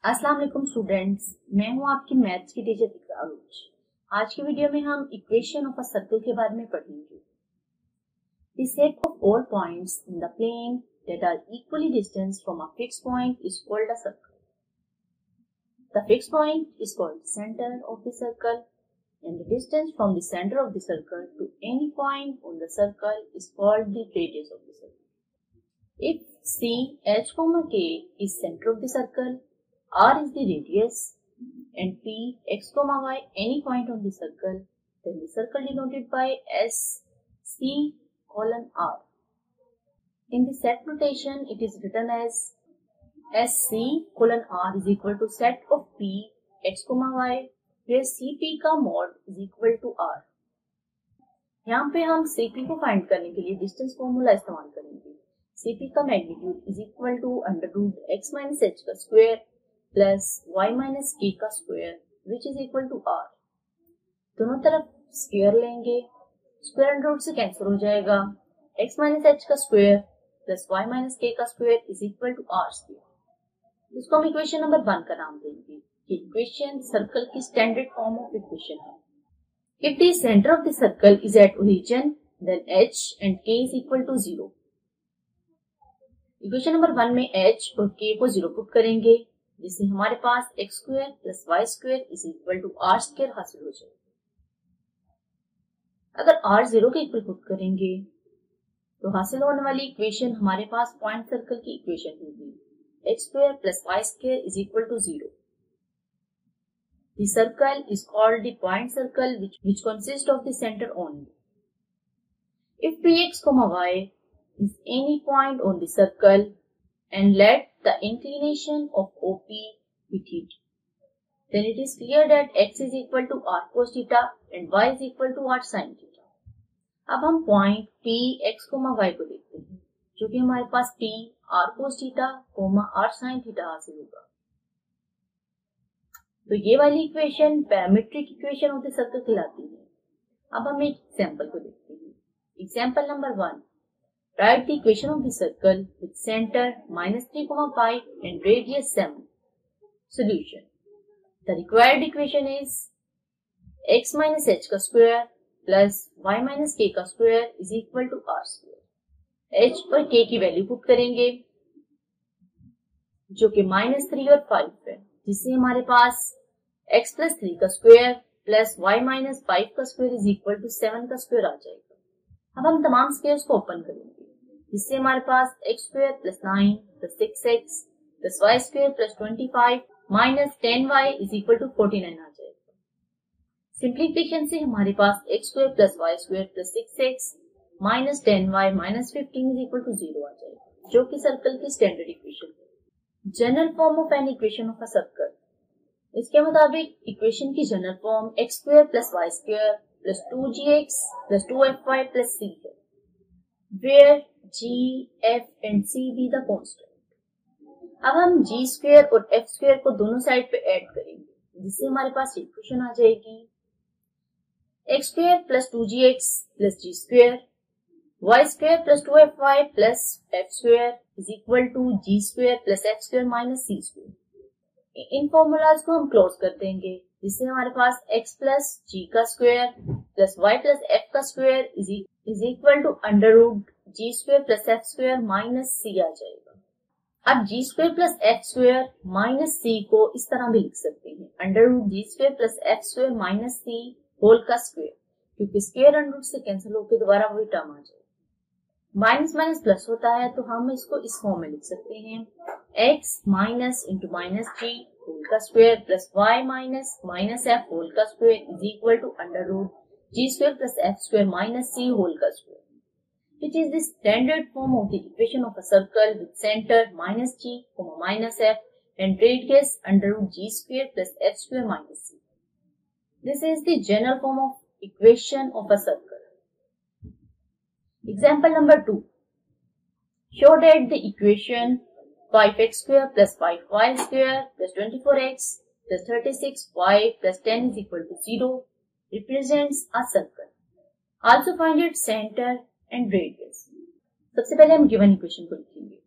अस्सलाम वालेकुम स्टूडेंट्स, मैं हूं आपकी मैथ्स की टीचर इकरारुज। आज की वीडियो में हम इक्वेशन ऑफ अ सर्कल के बारे में पढ़ेंगे। The set of all points in the plane that are equally distance from a fixed point is called a circle. The fixed point is called centre of the circle and the distance from the center of the circle to any point on the circle is called the radius of the circle. If C, H, K is center of the circle, R is the radius, and P, X, Y any point on the circle, then the circle denoted by S, C, R. In the set notation, it is written as SC, R is equal to set of P, X, Y, where CP का mod is equal to R। यहाँ पे हम CP को find करने के लिए distance formula इस्तेमाल करेंगे। CP का magnitude is equal to √x - h का स्क्वायर प्लस y - k का square which is equal to R। दोनों तरफ स्क्वायर लेंगे, स्क्वायर रूट से कैंसिल हो जाएगा। x - h का स्क्वायर प्लस y - k का square is equal to R square. इसको हम इक्वेशन नंबर 1 का नाम देंगे। इक्वेशन सर्कल की स्टैंडर्ड फॉर्म ऑफ इक्वेशन है। If the center of the circle is at origin, then h and k is equal to 0. Equation number 1 में h और k को 0 पुट करेंगे, जिससे हमारे पास x square plus y square is equal to r square हासिल हो जाएगा। अगर r 0 के इक्वल पुट करेंगे तो हासिल होने वाली इक्वेशन हमारे पास पॉइंट सर्कल की इक्वेशन होगी, x square plus y square is equal to 0. The circle is called the point circle which consists of the center only. If Px, y is any point on the circle and let the inclination of OP be theta, then it is clear that x is equal to r cos theta and y is equal to r sin theta. अब हम point P, x, y को देखते हैं, जो कि हमारे पास P, r cos theta, r sin theta हासिल होगा। तो ये वाली equation parametric equation of the circle कहलाती है। अब हम एक एग्जांपल को देखते हैं। Example number 1, write the equation of the circle with centre -3, and radius 7। Solution, the required equation is x - h का स्क्वायर प्लस y - k का square is equal to r square. h और k की value put करेंगे, जो कि -3 और 5 है, जिससे हमारे पास x प्लस 3 का स्क्वायर प्लस y - 5 का स्क्वायर इज इक्वल टू 7 का स्क्वायर आ जाएगा। अब हम तमाम स्क्वायर्स को ओपन करेंगे, जिससे हमारे पास x square plus 9 plus 6x plus y square plus 25 minus 10y is equal to 49 आ जाएगा। सिंप्लीफिकेशन से हमारे पास x square plus y square plus 6x minus 10y minus 15 is equal to 0 आ जाएगा, जो कि सर्कल की स्टैंडर्ड इक्वेशन है। General form of an equation of a circle. इसके मुताबिक इक्वेशन की general form x square plus y square plus 2gx plus 2fy plus c है, where g, f and c be the constant. अब हम g square और f square को दोनों side पे ऐड करेंगे, जिससे हमारे पास इक्वेशन आ जाएगी x square plus 2gx plus g square y square plus 2fy plus f square is equal to g square plus f square minus c square. इन फॉर्मूलाज को हम क्लोज कर देंगे, जिससे हमारे पास x प्लस g का square plus y plus f का square is equal to √g square plus f square minus c आ जाएगा। अब g square plus f square minus c को इस तरह भी लिख सकते हैं, √g square plus f square minus c whole का स्क्वायर, क्योंकि स्क्वायर अंडर रूट से कैंसिल होकर दोबारा वही टर्म आ जाएगा। माइनस माइनस प्लस होता है, तो हम इसको इस फॉर्म में लिख सकते हैं, x minus into minus g whole का square plus y minus minus f whole का square is equal to √g square plus f square minus c whole का square, which is the standard form of the equation of a circle with center -g, -f and radius √g square plus f square minus c. This is the general form of equation of a circle. Example number 2. Show that the equation 5x square plus 5y square plus 24x plus 36y plus 10 is equal to 0 represents a circle. Also find its center and radius. सबसे पहले हम given equation को लिखेंगे।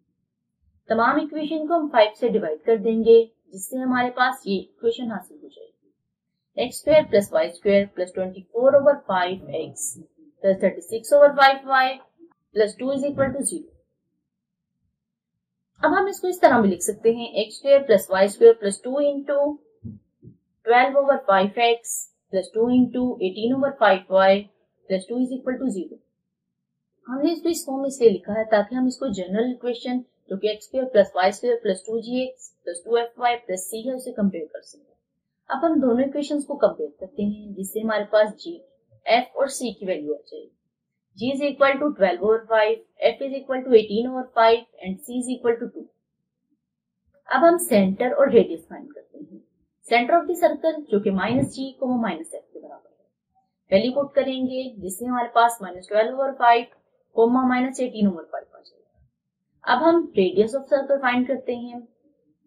तमाम equation को हम 5 से divide कर देंगे, जिससे हमारे पास ये इक्वेशन हासिल हो जाएगी। X square plus Y square plus 24/5x plus 36/5y plus 2 is equal to 0। अब हम इसको इस तरह भी लिख सकते हैं, X square plus Y square plus 2 into 12/5x plus 2 into 18/5y plus 2 is equal to 0। हमने इसको इस फॉर्म में इसलिए लिखा है ताकि हम इसको जनरल इक्वेशन जो कि X square plus Y square plus 2gx plus 2fy plus c है उसे कंपेयर कर सकें। अब हम दोनों इक्वेशंस को कंपेयर करते हैं, जिससे हमारे पास g, f और c की वैल्यू आ जाएगी। g is equal to 12/5, f is equal to 18/5 and c is equal to 2। अब हम सेंटर और रेडियस फाइंड करते हैं। सेंटर ऑफ द सर्कल जो कि -g, -f के बराबर है, वैल्यू पुट करेंगे जिससे हमारे पास -12/5, -18/5 आ जाएगा। अब हम रेडियस ऑफ सर्कल फाइंड करते हैं।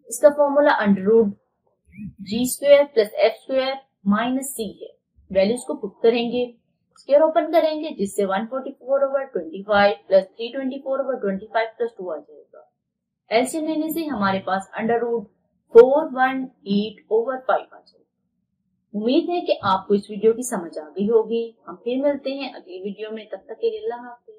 इसका formula √g² plus f² minus c है। वैल्यूज को पुट करेंगे, स्क्वायर ओपन करेंगे जिससे 144/25 प्लस 324/25 प्लस 2 आ जाएगा। एलसीएम लेने से हमारे पास √418/5 आ जाएगा। उम्मीद है कि आपको इस वीडियो की समझ आ गई होगी। हम फिर मिलते हैं अगली वीडियो में, तब तक के लिए अल्लाह हाफिज।